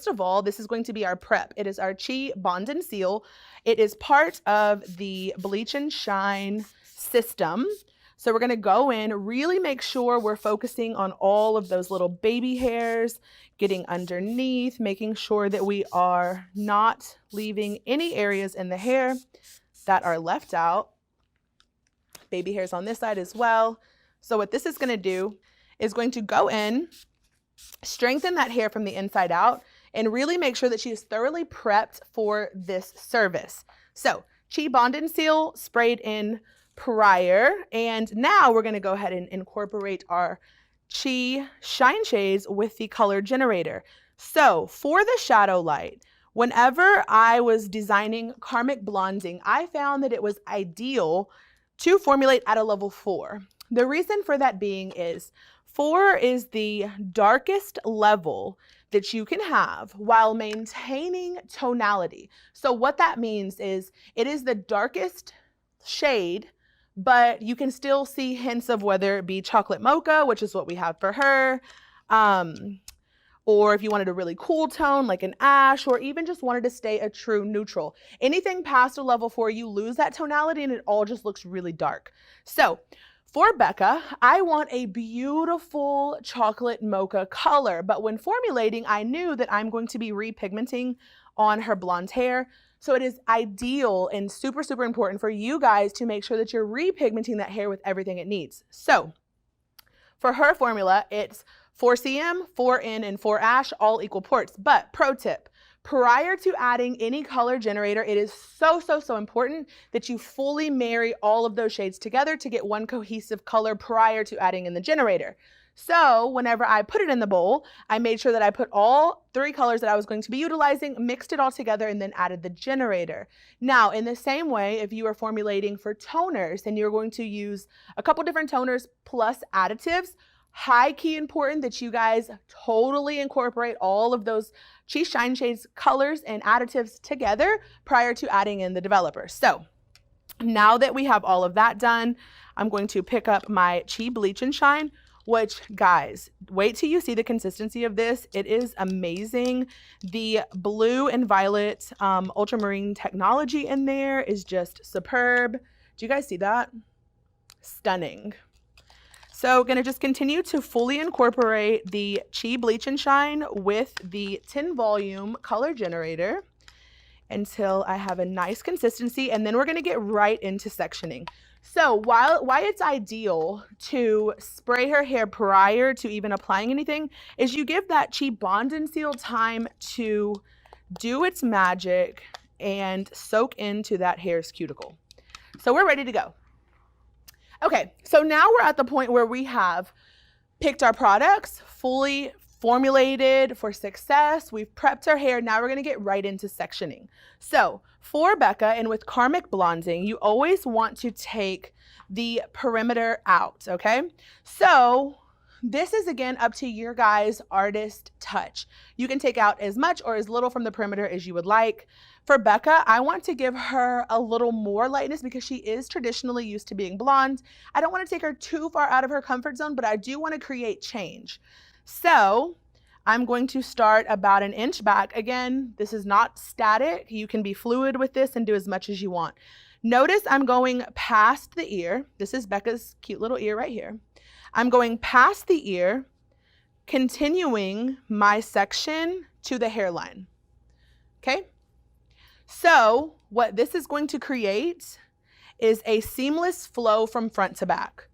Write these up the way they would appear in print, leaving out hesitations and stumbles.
of all, this is going to be our prep. It is our Chi Bond and Seal. It is part of the Bleach and Shine system. So we're going to go in, really make sure we're focusing on all of those little baby hairs, getting underneath, making sure that we are not leaving any areas in the hair that are left out. Baby hairs on this side as well. So what this is going to do is going to go in, strengthen that hair from the inside out, and really make sure that she is thoroughly prepped for this service. So Chi Bond and Seal sprayed in prior, and now we're going to go ahead and incorporate our Chi Shine Shades with the color generator. So for the shadow light, whenever I was designing Karmic Blonding, I found that it was ideal to formulate at a level 4. The reason for that being is 4 is the darkest level that you can have while maintaining tonality. So what that means is it is the darkest shade, but you can still see hints of whether it be chocolate mocha, which is what we have for her, or if you wanted a really cool tone like an ash, or even just wanted to stay a true neutral. Anything past a level 4, you lose that tonality and it all just looks really dark. So for Becca, I want a beautiful chocolate mocha color, but when formulating, I knew that I'm going to be repigmenting on her blonde hair. So it is ideal and super, super important for you guys to make sure that you're repigmenting that hair with everything it needs. So for her formula, it's 4 CM, 4 N, and 4 Ash, all equal ports. But pro tip, prior to adding any color generator, it is so, so, so important that you fully marry all of those shades together to get one cohesive color prior to adding in the generator. So whenever I put it in the bowl, I made sure that I put all 3 colors that I was going to be utilizing, mixed it all together, and then added the generator. Now, in the same way, if you are formulating for toners and you're going to use a couple different toners plus additives, high key important that you guys totally incorporate all of those Chi Shine Shades colors and additives together prior to adding in the developer. So now that we have all of that done, I'm going to pick up my Chi Bleach and Shine, which, guys, wait till you see the consistency of this. It is amazing. The blue and violet ultramarine technology in there is just superb. Do you guys see that? Stunning. So gonna just continue to fully incorporate the Chi Bleach and Shine with the 10 volume color generator until I have a nice consistency, and then we're gonna get right into sectioning. So why it's ideal to spray her hair prior to even applying anything is you give that Chi Bond and Seal time to do its magic and soak into that hair's cuticle. So we're ready to go. Okay, so now we're at the point where we have picked our products, fully formulated for success. We've prepped our hair. Now we're going to get right into sectioning. So for Becca and with Karmic Blonding, you always want to take the perimeter out, okay? So this is, again, up to your guys' artist touch. You can take out as much or as little from the perimeter as you would like. For Becca, I want to give her a little more lightness because she is traditionally used to being blonde. I don't want to take her too far out of her comfort zone, but I do want to create change. So I'm going to start about 1 inch back. Again, this is not static. You can be fluid with this and do as much as you want. Notice I'm going past the ear. This is Becca's cute little ear right here. I'm going past the ear, continuing my section to the hairline. Okay? So what this is going to create is a seamless flow from front to back.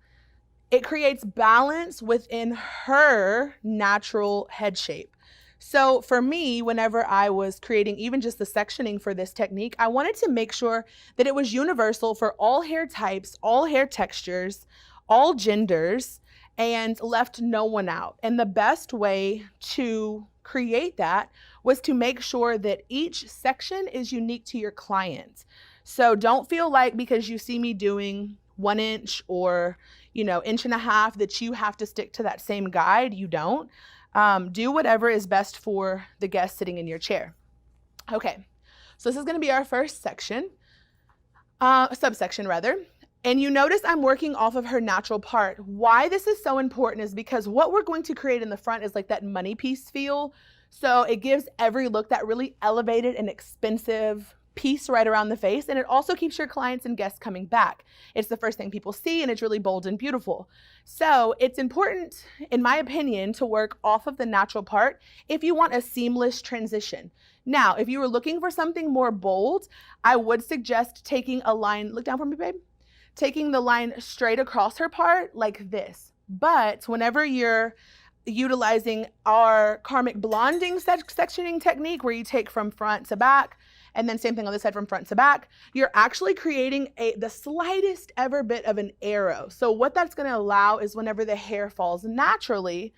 It creates balance within her natural head shape. So for me, whenever I was creating even just the sectioning for this technique, I wanted to make sure that it was universal for all hair types, all hair textures, all genders, and left no one out. And the best way to create that was to make sure that each section is unique to your client. So don't feel like because you see me doing 1 inch or, 1.5 inches that you have to stick to that same guide. You don't. Do whatever is best for the guest sitting in your chair. Okay, so this is going to be our first section, subsection rather. And you notice I'm working off of her natural part. Why this is so important is because what we're going to create in the front is like that money piece feel. So it gives every look that really elevated and expensive piece right around the face. And it also keeps your clients and guests coming back. It's the first thing people see, and it's really bold and beautiful. So it's important, in my opinion, to work off of the natural part if you want a seamless transition. Now, if you were looking for something more bold, I would suggest taking a line, look down for me, babe, taking the line straight across her part like this. But whenever you're utilizing our Karmic Blonding sectioning technique, where you take from front to back, and then same thing on this side from front to back, you're actually creating the slightest ever bit of an arrow. So what that's going to allow is whenever the hair falls naturally,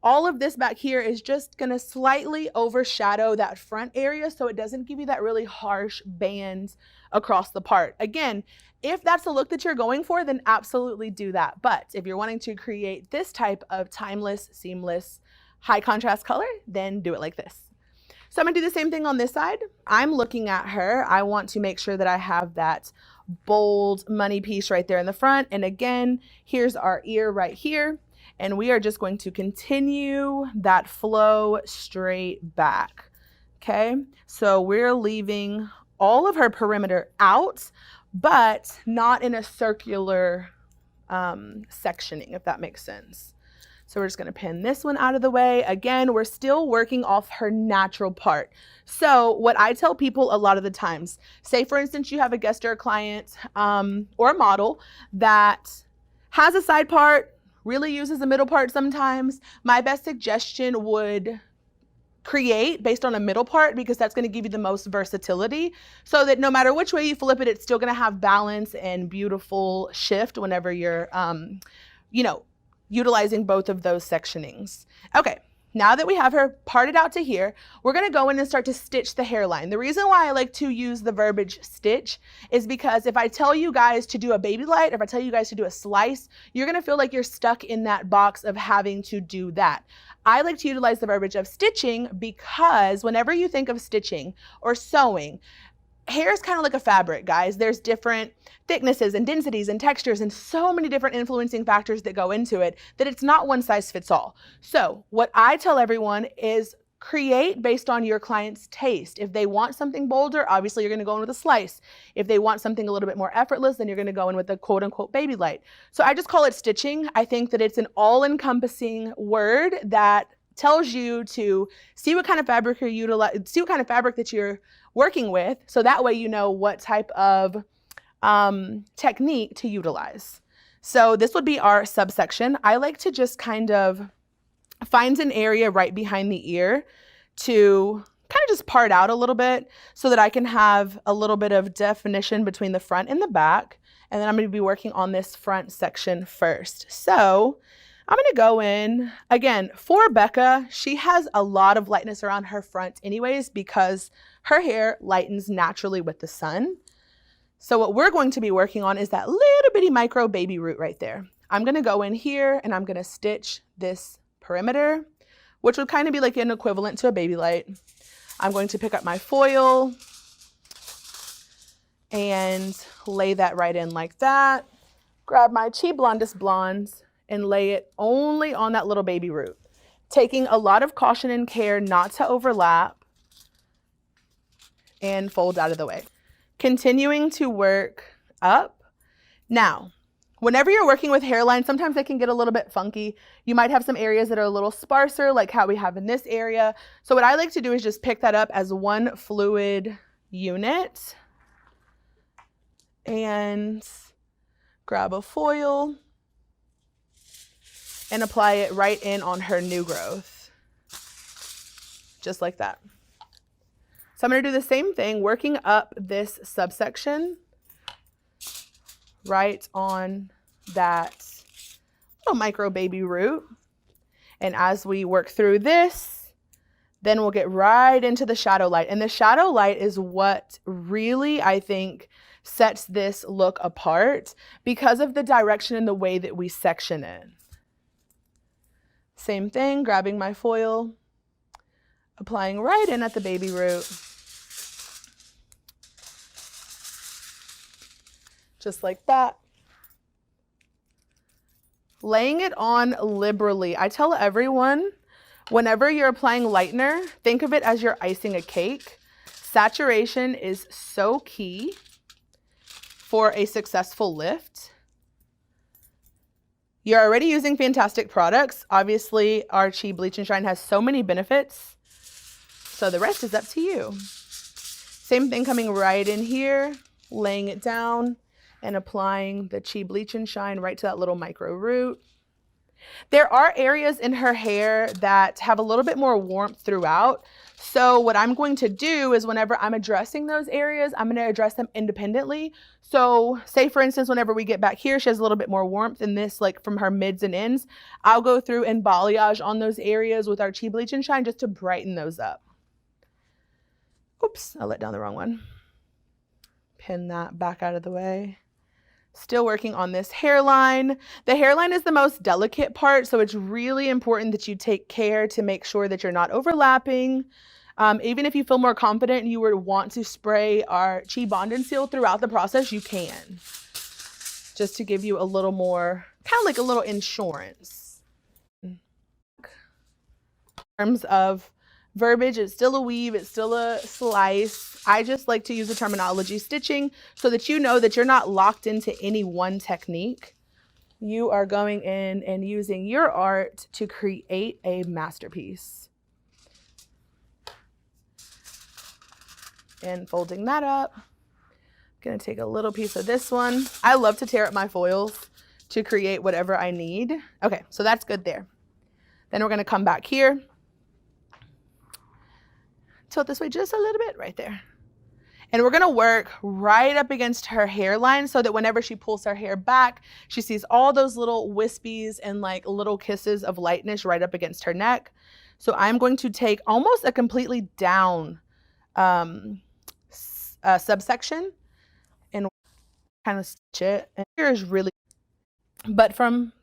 all of this back here is just going to slightly overshadow that front area, so it doesn't give you that really harsh band across the part. Again, if that's the look that you're going for, then absolutely do that. But if you're wanting to create this type of timeless, seamless, high contrast color, then do it like this. So I'm gonna do the same thing on this side. I'm looking at her. I want to make sure that I have that bold money piece right there in the front. And again, here's our ear right here. And we are just going to continue that flow straight back. Okay, so we're leaving all of her perimeter out, but not in a circular sectioning, if that makes sense. So we're just going to pin this one out of the way. Again, we're still working off her natural part. So what I tell people a lot of the times, say for instance, you have a guest or a client or a model that has a side part, really uses the middle part sometimes. My best suggestion would create based on a middle part, because that's going to give you the most versatility, so that no matter which way you flip it, it's still going to have balance and beautiful shift whenever you're, utilizing both of those sectionings. Okay, now that we have her parted out to here, we're going to go in and start to stitch the hairline. The reason why I like to use the verbiage stitch is because if I tell you guys to do a baby light, or if I tell you guys to do a slice, you're going to feel like you're stuck in that box of having to do that. I like to utilize the verbiage of stitching because whenever you think of stitching or sewing, hair is kind of like a fabric, guys. There's different thicknesses and densities and textures and so many different influencing factors that go into it that it's not one size fits all. So what I tell everyone is create based on your client's taste. If they want something bolder, obviously you're going to go in with a slice. If they want something a little bit more effortless, then you're going to go in with a quote unquote baby light. So I just call it stitching. I think that it's an all-encompassing word that tells you to see what kind of fabric you're utilizing, see what kind of fabric that you're working with, so that way you know what type of technique to utilize. So this would be our subsection. I like to just kind of find an area right behind the ear to kind of just part out a little bit so that I can have a little bit of definition between the front and the back. And then I'm going to be working on this front section first. So I'm going to go in, again, for Becca, she has a lot of lightness around her front anyways because her hair lightens naturally with the sun. So what we're going to be working on is that little bitty micro baby root right there. I'm going to go in here and I'm going to stitch this perimeter, which would kind of be like an equivalent to a baby light. I'm going to pick up my foil and lay that right in like that. Grab my Chi Blondest Blondes and lay it only on that little baby root, taking a lot of caution and care not to overlap, and fold out of the way. Continuing to work up. Now, whenever you're working with hairline, sometimes they can get a little bit funky. You might have some areas that are a little sparser, like how we have in this area. So what I like to do is just pick that up as one fluid unit and grab a foil and apply it right in on her new growth, just like that. So I'm going to do the same thing, working up this subsection right on that little micro baby root. And as we work through this, then we'll get right into the shadow light. And the shadow light is what really, I think, sets this look apart because of the direction and the way that we section it. Same thing, grabbing my foil, applying right in at the baby root. Just like that. Laying it on liberally. I tell everyone, Whenever you're applying lightener, think of it as you're icing a cake. Saturation is so key for a successful lift. You're already using fantastic products. Obviously, our Chi Bleach and Shine has so many benefits. So the rest is up to you. Same thing coming right in here, laying it down and applying the Chi Bleach and Shine right to that little micro root. There are areas in her hair that have a little bit more warmth throughout. So what I'm going to do is whenever I'm addressing those areas, I'm going to address them independently. So say for instance, whenever we get back here, she has a little bit more warmth in this, like from her mids and ends. I'll go through and balayage on those areas with our Chi Bleach and Shine just to brighten those up. Oops, I let down the wrong one. Pin that back out of the way. Still working on this hairline. The hairline is the most delicate part, so it's really important that you take care to make sure that you're not overlapping. Even if you feel more confident and you would want to spray our Chi Bond and Seal throughout the process, you can. Just to give you a little more, kind of like a little insurance. In terms of verbiage, it's still a weave, it's still a slice. I just like to use the terminology stitching so that you know that you're not locked into any one technique. You are going in and using your art to create a masterpiece. And folding that up. I'm gonna take a little piece of this one. I love to tear up my foils to create whatever I need. Okay, so that's good there. Then we're gonna come back here. Tilt this way just a little bit right there. And we're gonna work right up against her hairline so that whenever she pulls her hair back, she sees all those little wispies and like little kisses of lightness right up against her neck. So I'm going to take almost a completely down subsection and kind of stitch it. And here is really, but from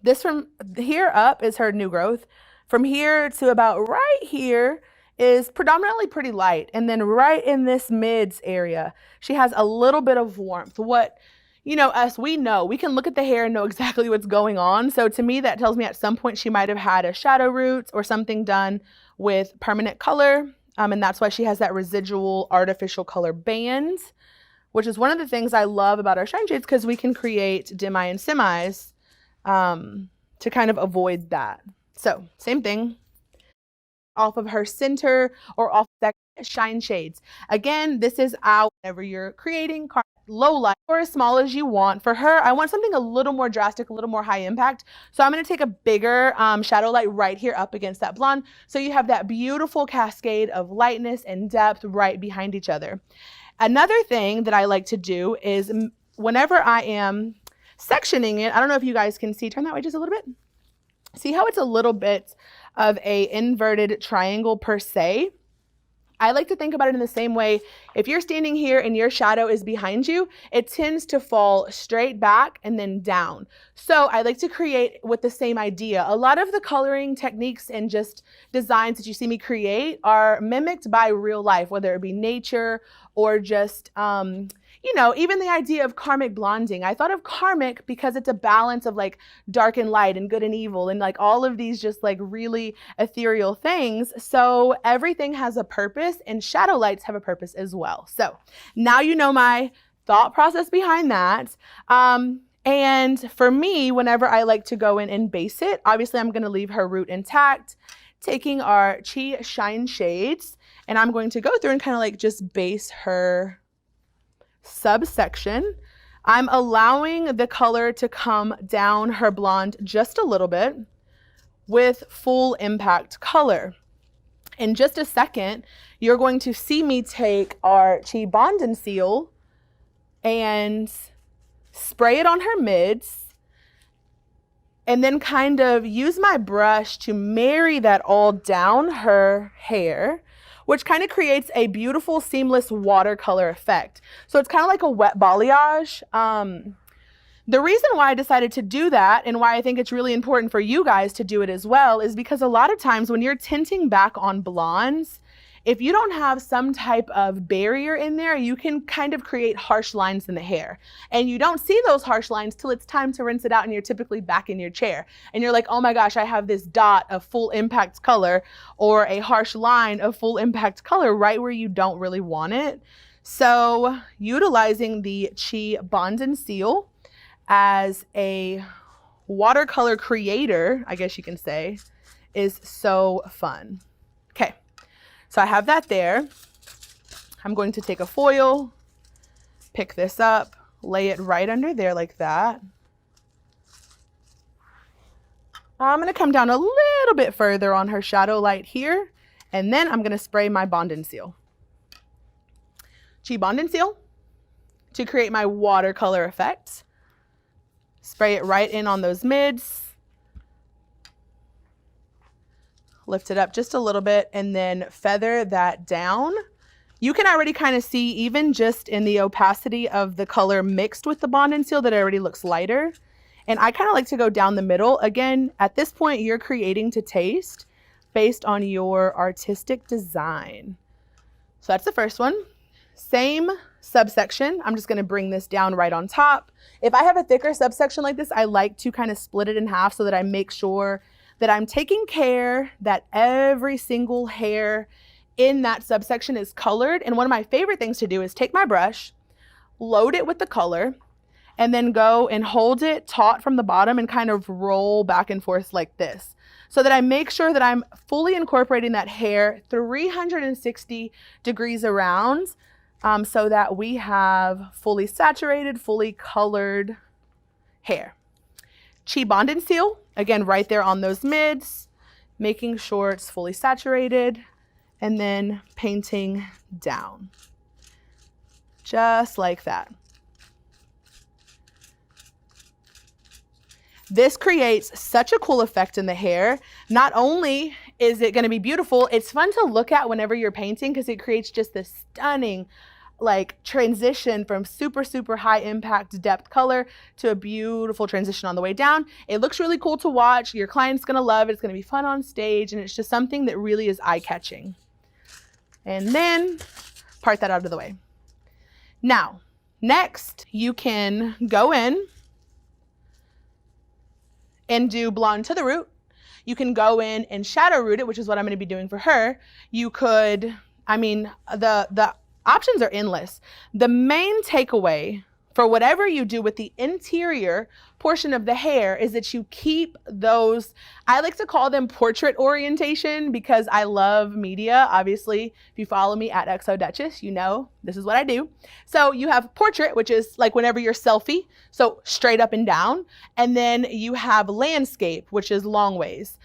here up is her new growth. From here to about right here is predominantly pretty light. And then right in this mids area, she has a little bit of warmth. What, you know, we know, we can look at the hair and know exactly what's going on. So to me, that tells me at some point she might have had a shadow root or something done with permanent color. And that's why she has that residual artificial color band, which is one of the things I love about our shine shades, because we can create demi and semis to kind of avoid that. So same thing. Off of her center or off that shine shades. Again, this is out whenever you're creating low light or as small as you want. For her, I want something a little more drastic, a little more high impact. So I'm going to take a bigger shadow light right here up against that blonde. So you have that beautiful cascade of lightness and depth right behind each other. Another thing that I like to do is whenever I am sectioning it, I don't know if you guys can see, turn that way just a little bit. See how it's a little bit of a inverted triangle per se? I like to think about it in the same way. If you're standing here and your shadow is behind you, it tends to fall straight back and then down. So I like to create with the same idea. A lot of the coloring techniques and just designs that you see me create are mimicked by real life, whether it be nature or just, you know, even the idea of karmic blonding. I thought of karmic because it's a balance of like dark and light and good and evil and like all of these just like really ethereal things. So everything has a purpose and shadow lights have a purpose as well. So now you know my thought process behind that. And for me, whenever I like to go in and base it, obviously I'm going to leave her root intact, taking our Chi Shine shades, and I'm going to go through and kind of like just base her subsection. I'm allowing the color to come down her blonde just a little bit with full impact color. In just a second, you're going to see me take our Chi Bond and Seal and spray it on her mids and then kind of use my brush to marry that all down her hair, which kind of creates a beautiful seamless watercolor effect. So it's kind of like a wet balayage. The reason why I decided to do that and why I think it's really important for you guys to do it as well is because a lot of times when you're tinting back on blondes, if you don't have some type of barrier in there, you can kind of create harsh lines in the hair. And you don't see those harsh lines till it's time to rinse it out and you're typically back in your chair. And you're like, oh my gosh, I have this dot of full impact color or a harsh line of full impact color right where you don't really want it. So utilizing the Chi Bond and Seal as a watercolor creator, I guess you can say, is so fun. Okay. So I have that there. I'm going to take a foil, pick this up, lay it right under there like that. I'm going to come down a little bit further on her shadow light here, and then I'm going to spray my Bond and Seal. Chi Bond and Seal to create my watercolor effect. Spray it right in on those mids. Lift it up just a little bit and then feather that down. You can already kind of see, even just in the opacity of the color mixed with the Bond and Seal, that it already looks lighter. And I kind of like to go down the middle. Again, at this point, you're creating to taste based on your artistic design. So that's the first one. Same subsection. I'm just going to bring this down right on top. If I have a thicker subsection like this, I like to kind of split it in half so that I make sure that I'm taking care that every single hair in that subsection is colored. And one of my favorite things to do is take my brush, load it with the color, and then go and hold it taut from the bottom and kind of roll back and forth like this, so that I make sure that I'm fully incorporating that hair 360 degrees around, so that we have fully saturated, fully colored hair. Chi Bond and Seal, again, right there on those mids, making sure it's fully saturated, and then painting down, just like that. This creates such a cool effect in the hair. Not only is it going to be beautiful, it's fun to look at whenever you're painting because it creates just this stunning like transition from super, super high impact depth color to a beautiful transition on the way down. It looks really cool to watch. Your client's going to love it. It's going to be fun on stage. And it's just something that really is eye catching. And then part that out of the way. Now, next you can go in and do blonde to the root. You can go in and shadow root it, which is what I'm going to be doing for her. You could, I mean, the options are endless. The main takeaway for whatever you do with the interior portion of the hair is that you keep those, I like to call them portrait orientation because I love media. Obviously, if you follow me at XODuchess, you know this is what I do. So you have portrait, which is like whenever you're selfie, so straight up and down. And then you have landscape, which is long ways.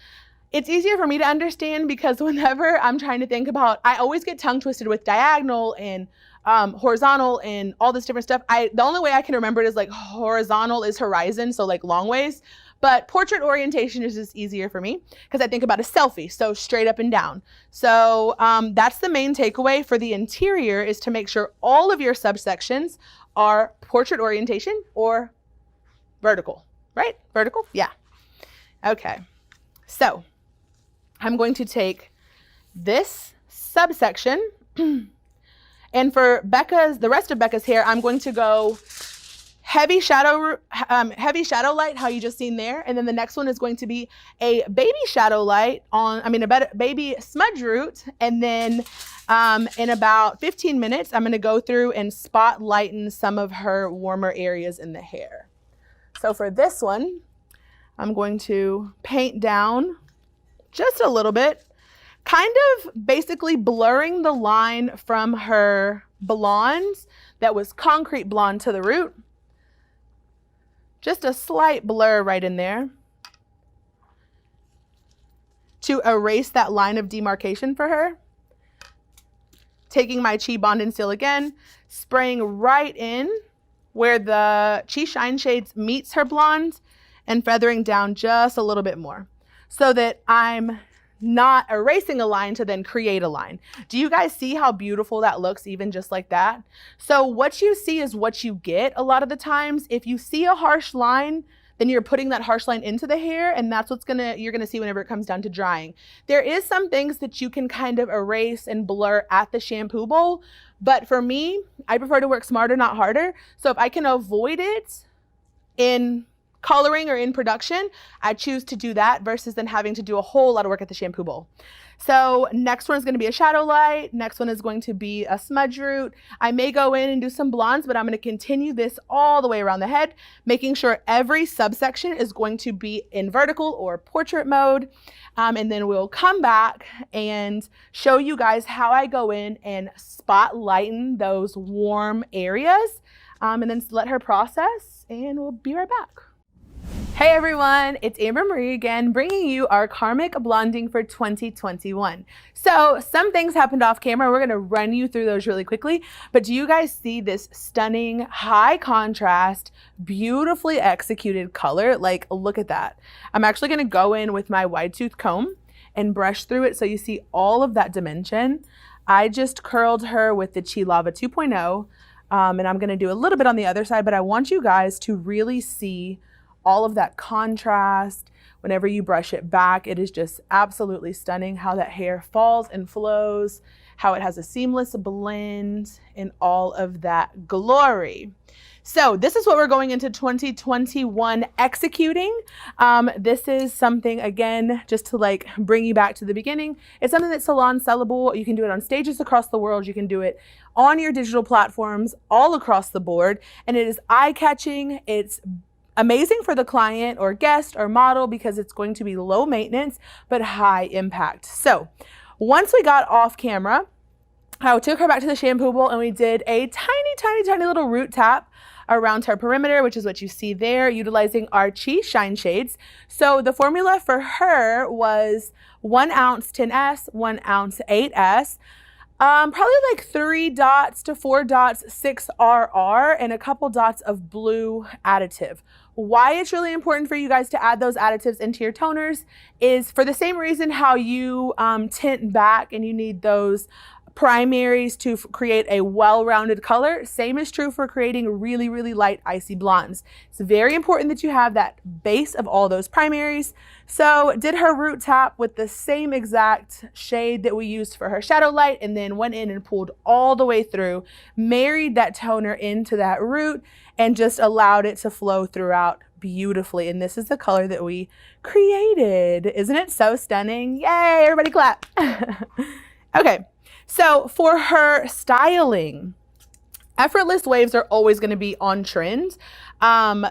It's easier for me to understand because whenever I'm trying to think about, I always get tongue twisted with diagonal and horizontal and all this different stuff. The only way I can remember it is like horizontal is horizon, so like long ways. But portrait orientation is just easier for me because I think about a selfie, so straight up and down. So that's the main takeaway for the interior, is to make sure all of your subsections are portrait orientation or vertical, right? Vertical, yeah. Okay, so I'm going to take this subsection and for the rest of Becca's hair, I'm going to go heavy shadow light, how you just seen there. And then the next one is going to be a baby shadow light a baby smudge root. And then in about 15 minutes, I'm going to go through and spot lighten some of her warmer areas in the hair. So for this one, I'm going to paint down just a little bit, kind of basically blurring the line from her blonde that was concrete blonde to the root. Just a slight blur right in there to erase that line of demarcation for her. Taking my Chi Bond and Seal again, spraying right in where the Chi Shine Shades meets her blonde and feathering down just a little bit more so that I'm not erasing a line to then create a line. Do you guys see how beautiful that looks even just like that? So what you see is what you get a lot of the times. If you see a harsh line, then you're putting that harsh line into the hair, and that's what's you're gonna see whenever it comes down to drying. There is some things that you can kind of erase and blur at the shampoo bowl, but for me, I prefer to work smarter, not harder. So if I can avoid it in coloring or in production, I choose to do that versus then having to do a whole lot of work at the shampoo bowl. So next one is going to be a shadow light. Next one is going to be a smudge root. I may go in and do some blondes, but I'm going to continue this all the way around the head, making sure every subsection is going to be in vertical or portrait mode. And then we'll come back and show you guys how I go in and spotlighten those warm areas, and then let her process, and we'll be right back. Hey everyone, it's Amber Marie again, bringing you our Karmic Blonding for 2021. So some things happened off camera. We're gonna run you through those really quickly, but do you guys see this stunning, high contrast, beautifully executed color? Like, look at that. I'm actually gonna go in with my wide tooth comb and brush through it so you see all of that dimension. I just curled her with the Chi Lava 2.0, and I'm gonna do a little bit on the other side, but I want you guys to really see all of that contrast. Whenever you brush it back, it is just absolutely stunning how that hair falls and flows, how it has a seamless blend, and all of that glory. So this is what we're going into 2021 executing. This is something, again, just to like bring you back to the beginning. It's something that's salon sellable. You can do it on stages across the world. You can do it on your digital platforms all across the board. And it is eye-catching. It's amazing for the client or guest or model because it's going to be low maintenance but high impact. So once we got off camera, I took her back to the shampoo bowl and we did a tiny little root tap around her perimeter, which is what you see there, utilizing our Chi Shine Shades. So the formula for her was 1 ounce 10S, 1 ounce 8S, probably like 3 dots to 4 dots 6RR, and a couple dots of blue additive. Why it's really important for you guys to add those additives into your toners is for the same reason how you tint back and you need those primaries to create a well-rounded color. Same is true for creating really light icy blondes. It's very important that you have that base of all those primaries. So did her root tap with the same exact shade that we used for her shadow light, and then went in and pulled all the way through, married that toner into that root, and just allowed it to flow throughout beautifully. And this is the color that we created. Isn't it so stunning? Yay, everybody clap. Okay. So for her styling, effortless waves are always going to be on trend.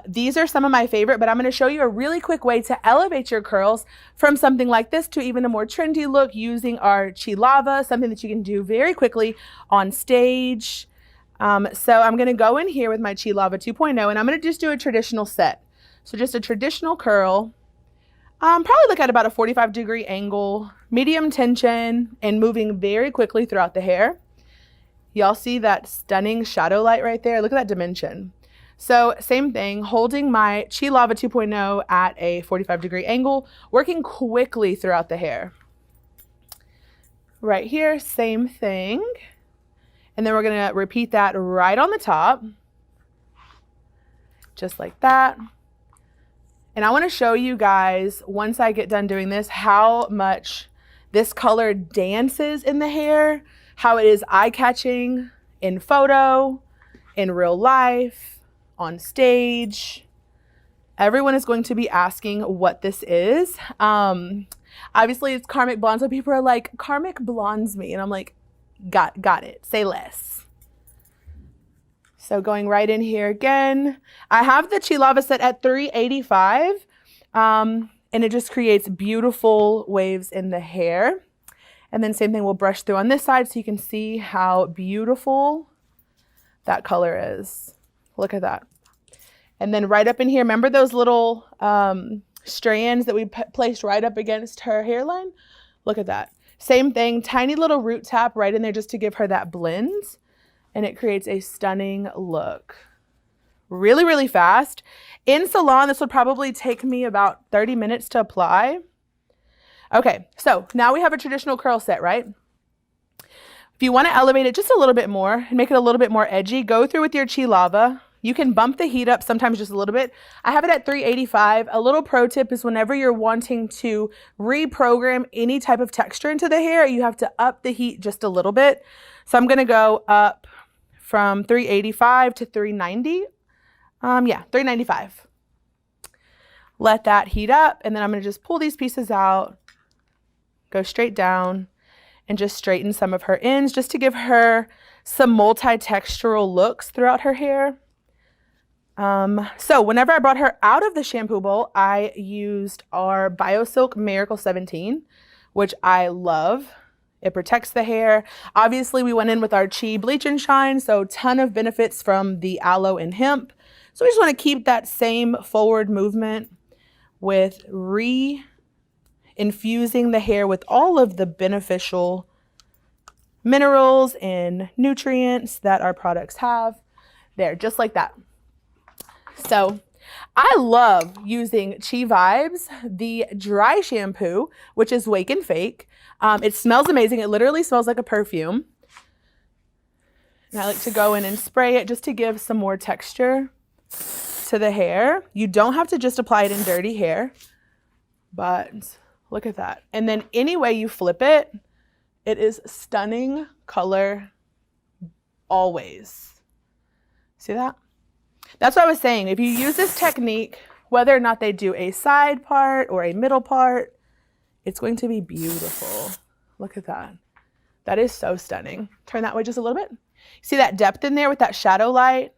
These are some of my favorite, but I'm going to show you a really quick way to elevate your curls from something like this to even a more trendy look using our Chi Lava, something that you can do very quickly on stage. So I'm going to go in here with my Chi Lava 2.0, and I'm going to just do a traditional set. So just a traditional curl. Probably look at about a 45-degree angle, medium tension, and moving very quickly throughout the hair. Y'all see that stunning shadow light right there? Look at that dimension. So same thing, holding my Chi Lava 2.0 at a 45-degree angle, working quickly throughout the hair. Right here, same thing. And then we're gonna repeat that right on the top, just like that. And I want to show you guys, once I get done doing this, how much this color dances in the hair, how it is eye-catching in photo, in real life, on stage. Everyone is going to be asking what this is. Obviously, it's Karmic Blonde, so people are like, Karmic Blondes me. And I'm like, got it. Say less. So going right in here again, I have the Chi Lava set at 385, and it just creates beautiful waves in the hair. And then same thing, we'll brush through on this side so you can see how beautiful that color is. Look at that. And then right up in here, remember those little strands that we placed right up against her hairline? Look at that. Same thing, tiny little root tap right in there just to give her that blend. And it creates a stunning look. Really fast. In salon, this would probably take me about 30 minutes to apply. Okay, so now we have a traditional curl set, right? If you want to elevate it just a little bit more and make it a little bit more edgy, go through with your Chi Lava. You can bump the heat up sometimes just a little bit. I have it at 385. A little pro tip is whenever you're wanting to reprogram any type of texture into the hair, you have to up the heat just a little bit. So I'm gonna go up from 385 to 390. Yeah, 395. Let that heat up, and then I'm gonna just pull these pieces out, go straight down, and just straighten some of her ends just to give her some multi-textural looks throughout her hair. So whenever I brought her out of the shampoo bowl, I used our BioSilk Miracle 17, which I love. It protects the hair. Obviously, we went in with our Chi Bleach and Shine, so ton of benefits from the aloe and hemp. So we just want to keep that same forward movement with infusing the hair with all of the beneficial minerals and nutrients that our products have. There, just like that. So I love using Chi Vibes, the dry shampoo, which is Wake and Fake. It smells amazing. It literally smells like a perfume. And I like to go in and spray it just to give some more texture to the hair. You don't have to just apply it in dirty hair, but look at that. And then any way you flip it, it is stunning color always. See that? That's what I was saying. If you use this technique, whether or not they do a side part or a middle part, it's going to be beautiful. Look at that. That is so stunning. Turn that way just a little bit. See that depth in there with that shadow light?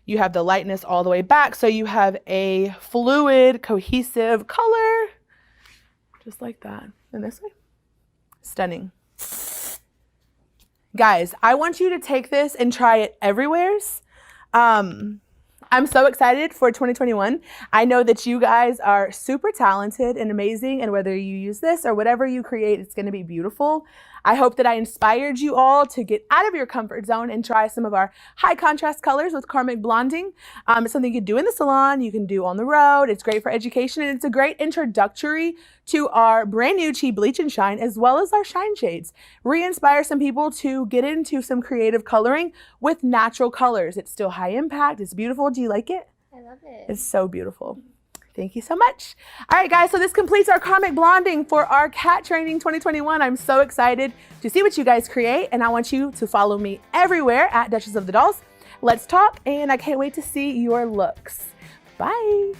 You have the lightness all the way back, so you have a fluid, cohesive color, just like that. And this way, stunning. Guys, I want you to take this and try it everywheres. I'm so excited for 2021. I know that you guys are super talented and amazing, and whether you use this or whatever you create, it's going to be beautiful. I hope that I inspired you all to get out of your comfort zone and try some of our high contrast colors with Karmic Blonding. It's something you can do in the salon, you can do on the road. It's great for education, and it's a great introductory to our brand new Chi Bleach and Shine, as well as our Shine Shades. Re-inspire some people to get into some creative coloring with natural colors. It's still high impact. It's beautiful. Do you like it? I love it. It's so beautiful. Thank you so much. All right, guys, so this completes our Karmic Blonding for our cat training 2021. I'm so excited to see what you guys create, and I want you to follow me everywhere at Duchess of the Dolls. Let's talk, and I can't wait to see your looks. Bye.